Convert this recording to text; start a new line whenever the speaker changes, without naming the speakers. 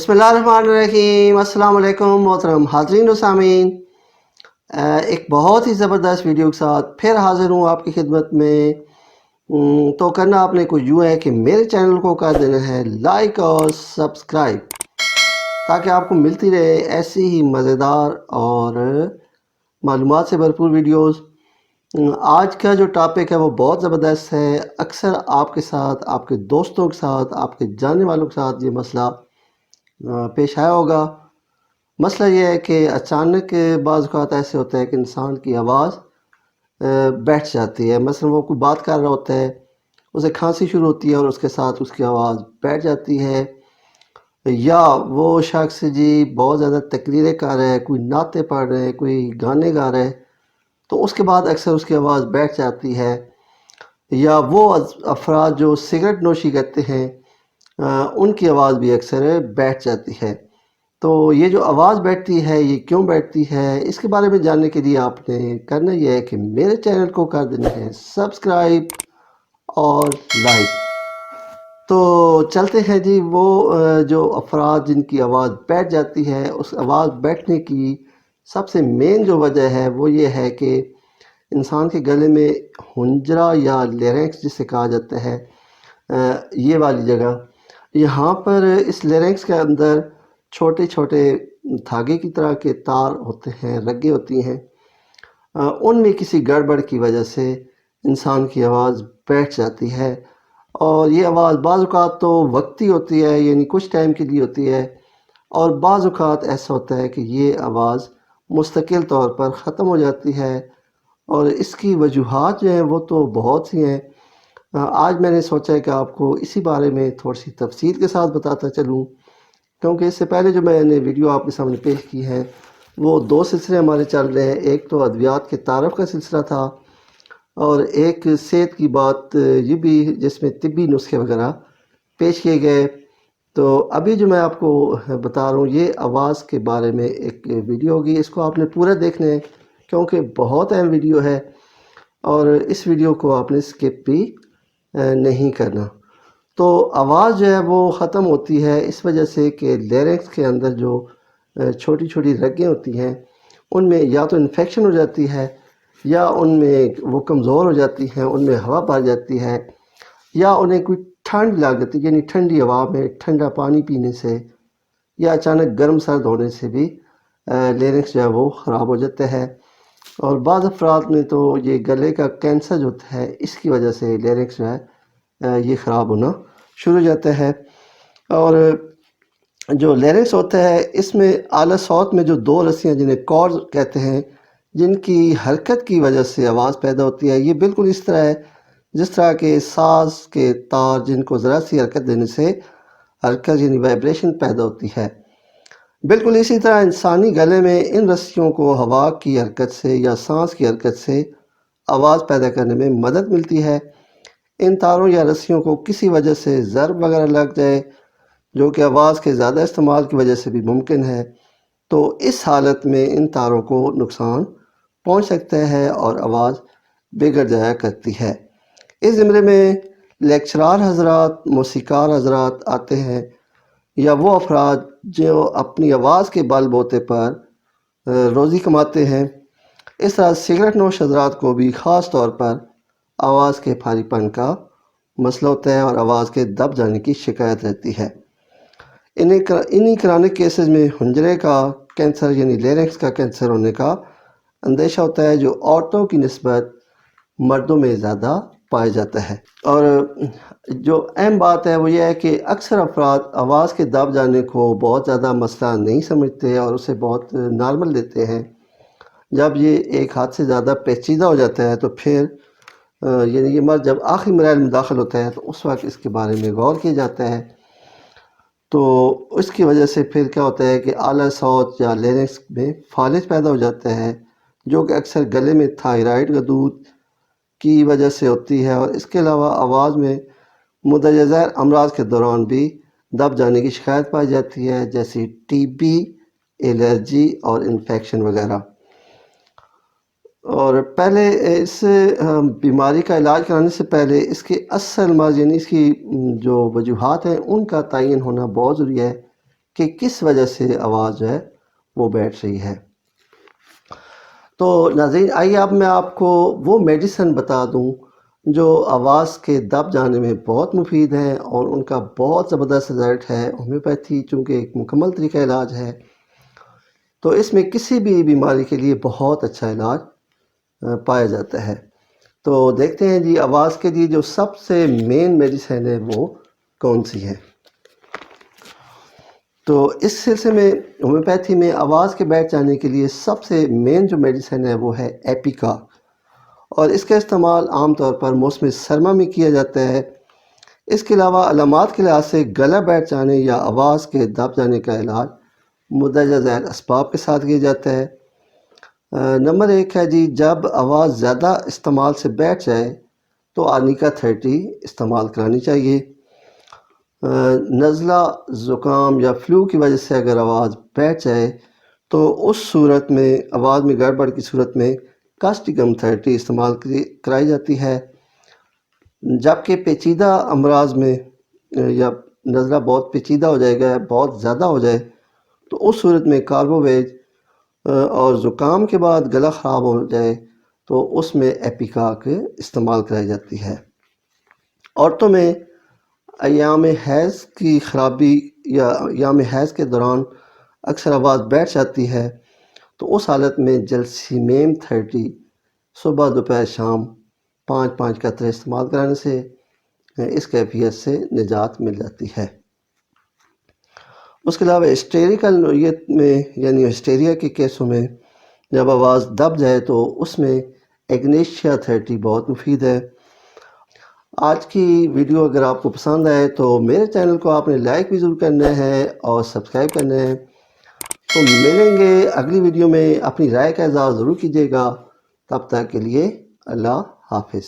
बिस्मिल्लाहिर्रहमानिर्रहीम। अस्सलाम वालेकुम मोहतरम हाज़रीन व सामीन। एक बहुत ही ज़बरदस्त वीडियो के साथ फिर हाज़िर हूँ आपकी खिदमत में। तो करना आपने कुछ यूँ है कि मेरे चैनल को कर देना है लाइक और सब्सक्राइब, ताकि आपको मिलती रहे ऐसी ही मज़ेदार और मालूमात से भरपूर वीडियोस। आज का जो टॉपिक है वो बहुत ज़बरदस्त है। अक्सर आपके साथ, आपके दोस्तों के साथ, आपके जानने वालों के साथ ये मसला पेश आया होगा। मसला ये है कि अचानक बाज़ औक़ात ऐसे होता है कि इंसान की आवाज़ बैठ जाती है। मसलन वो कोई बात कर रहा होता है, उसे खांसी शुरू होती है और उसके साथ उसकी आवाज़ बैठ जाती है। या वो शख्स जी बहुत ज़्यादा तकरीरें कर रहे हैं, कोई नाते पढ़ रहे हैं, कोई गाने गा रहे हैं, तो उसके बाद अक्सर उसकी आवाज़ बैठ जाती है। या वो अफराद जो सिगरेट नोशी करते हैं, उनकी आवाज़ भी अक्सर बैठ जाती है। तो ये जो आवाज़ बैठती है, ये क्यों बैठती है, इसके बारे में जानने के लिए आपने करना ये है कि मेरे चैनल को कर देना है सब्सक्राइब और लाइक। तो चलते हैं जी। वो जो अफराद जिनकी आवाज़ बैठ जाती है, उस आवाज़ बैठने की सबसे मेन जो वजह है वो ये है कि इंसान के गले में हुंजरा या लेरेंक्स जिसे कहा जाता है, ये वाली जगह, यहाँ पर इस लेरेंक्स के अंदर छोटे छोटे धागे की तरह के तार होते हैं, रग्गे होती हैं। उनमें किसी गड़बड़ की वजह से इंसान की आवाज़ बैठ जाती है। और ये आवाज़ बाज़ औक़ात तो वक्ती होती है, यानी कुछ टाइम के लिए होती है, और बाज़ औक़ात ऐसा होता है कि ये आवाज़ मुस्तकिल तौर पर ख़त्म हो जाती है। और इसकी वजूहात जो हैं वो तो बहुत सी हैं। आज मैंने सोचा है कि आपको इसी बारे में थोड़ी सी तफसील के साथ बताता चलूँ, क्योंकि इससे पहले जो मैंने वीडियो आपके सामने पेश की है वो दो सिलसिले हमारे चल रहे हैं। एक तो अद्वियात के तारफ़ का सिलसिला था, और एक सेहत की बात ये भी, जिसमें तिब्बी नुस्खे वगैरह पेश किए गए। तो अभी जो मैं आपको बता रहा हूँ, ये आवाज़ के बारे में एक वीडियो होगी। इसको आपने पूरा देखना है क्योंकि बहुत अहम वीडियो है, और इस वीडियो को आपने स्किप भी नहीं करना। तो आवाज़ जो है वो ख़त्म होती है इस वजह से कि लेरिक्स के अंदर जो छोटी छोटी रगें होती हैं, उनमें या तो इन्फेक्शन हो जाती है, या उनमें वो कमज़ोर हो जाती हैं, उनमें हवा भर जाती है, या उन्हें कोई ठंड लग जाती है, यानी ठंडी हवा में ठंडा पानी पीने से या अचानक गर्म सर्द होने से भी लेरिक्स जो है वो ख़राब हो जाता है। और बाज़ अफराद में तो ये गले का कैंसर जो होता है, इसकी वजह से लेरिक्स जो है ये ख़राब होना शुरू हो जाता है। और जो लेरिक्स होता है, इसमें आला सौत में जो दो रस्सियाँ जिन्हें कॉर्ड्स कहते हैं, जिनकी हरकत की वजह से आवाज़ पैदा होती है, ये बिल्कुल इस तरह है जिस तरह के साज़ के तार, जिनको ज़रा सी हरकत देने से हरकत यानी वाइब्रेशन पैदा होती है। बिल्कुल इसी तरह इंसानी गले में इन रस्सियों को हवा की हरकत से या सांस की हरकत से आवाज़ पैदा करने में मदद मिलती है। इन तारों या रस्सियों को किसी वजह से ज़र्ब वगैरह लग जाए, जो कि आवाज़ के ज़्यादा इस्तेमाल की वजह से भी मुमकिन है, तो इस हालत में इन तारों को नुकसान पहुंच सकता है और आवाज़ बिगड़ जाया करती है। इस ज़िम्रे में लेक्चरार हजरात, मौसीकार हजरात आते हैं, या वो अफराद जो अपनी आवाज़ के बल बोते पर रोज़ी कमाते हैं। इस तरह सिगरेट नोश हजरात को भी ख़ास तौर पर आवाज़ के भारीपन का मसला होता है और आवाज़ के दब जाने की शिकायत रहती है। इन्हीं क्रॉनिक केसेस में हुंजरे का कैंसर यानी लेरिक्स का कैंसर होने का अंदेशा होता है, जो औरतों की निस्बत मर्दों में ज़्यादा पाया जाता है। और जो अहम बात है वो ये है कि अक्सर अफराद आवाज़ के दब जाने को बहुत ज़्यादा मसला नहीं समझते और उसे बहुत नॉर्मल लेते हैं। जब ये एक हाथ से ज़्यादा पेचीदा हो जाता है, तो फिर यानी ये मर्ज़ जब आखिरी मराहल में दाखिल होता है, तो उस वक्त इसके बारे में गौर किया जाता है। तो उसकी वजह से फिर क्या होता है कि आला सौत या लेरिक्स में फालिज पैदा हो जाता है, जो कि अक्सर गले में थायराइड का दूध की वजह से होती है। और इसके अलावा आवाज़ में मुंदरजा ज़ैर अमराज के दौरान भी दब जाने की शिकायत पाई जाती है, जैसे टीबी, एलर्जी और इन्फेक्शन वगैरह। और पहले इस बीमारी का इलाज कराने से पहले इसके असल मर्ज़ यानी इसकी जो वजूहात हैं, उनका तयन होना बहुत ज़रूरी है کہ کس وجہ سے آواز جو ہے وہ بیٹھ رہی ہے۔ تو ناظرین آئیے اب میں آپ کو وہ میڈیسن بتا دوں جو آواز کے دب جانے میں بہت مفید ہیں اور ان کا بہت زبردست رزلٹ ہے۔ ہومیوپیتھی چونکہ ایک مکمل طریقہ علاج ہے تو اس میں کسی بھی بیماری کے لیے بہت اچھا علاج پایا جاتا ہے۔ تو دیکھتے ہیں جی آواز کے لیے جو سب سے مین میڈیسن ہے وہ کون سی ہے۔ تو اس سلسلے میں ہومیوپیتھی میں آواز کے بیٹھ جانے کے لیے سب سے مین جو میڈیسن ہے وہ ہے ایپیکا، اور اس کا استعمال عام طور پر موسم سرما میں کیا جاتا ہے۔ اس کے علاوہ علامات کے لحاظ سے گلا بیٹھ جانے یا آواز کے دب جانے کا علاج مندرجہ ذیل اسباب کے ساتھ کیا جاتا ہے۔ نمبر 1 ہے جی جب آواز زیادہ استعمال سے بیٹھ جائے تو آرنیکا 30 استعمال کرانی چاہیے۔ نزلہ، زکام یا فلو کی وجہ سے اگر آواز بیٹھ جائے تو اس صورت میں آواز میں گڑبڑ کی صورت میں کاسٹیکم 30 استعمال کرائی جاتی ہے۔ جبکہ پیچیدہ امراض میں یا نزلہ بہت پیچیدہ ہو جائے گا، بہت زیادہ ہو جائے تو اس صورت میں کاربوویج، اور زکام کے بعد گلا خراب ہو جائے تو اس میں ایپیکا کے استعمال کرائی جاتی ہے۔ عورتوں میں ایام حیض کی خرابی یا ایام حیض کے دوران اکثر آواز بیٹھ جاتی ہے تو اس حالت میں جلسیمیم 30 صبح دوپہر شام 5 قطرے استعمال کرانے سے اس کیفیت سے نجات مل جاتی ہے۔ اس کے علاوہ ہسٹیریکل نوعیت میں یعنی ہسٹیریا کے کیسوں میں جب آواز دب جائے تو اس میں ایگنیشیا 30 بہت مفید ہے۔ آج کی ویڈیو اگر آپ کو پسند آئے تو میرے چینل کو آپ نے لائک بھی ضرور کرنا ہے اور سبسکرائب کرنا ہے۔ تو ملیں گے اگلی ویڈیو میں، اپنی رائے کا اظہار ضرور کیجیے گا۔ تب تک کے لیے اللہ حافظ۔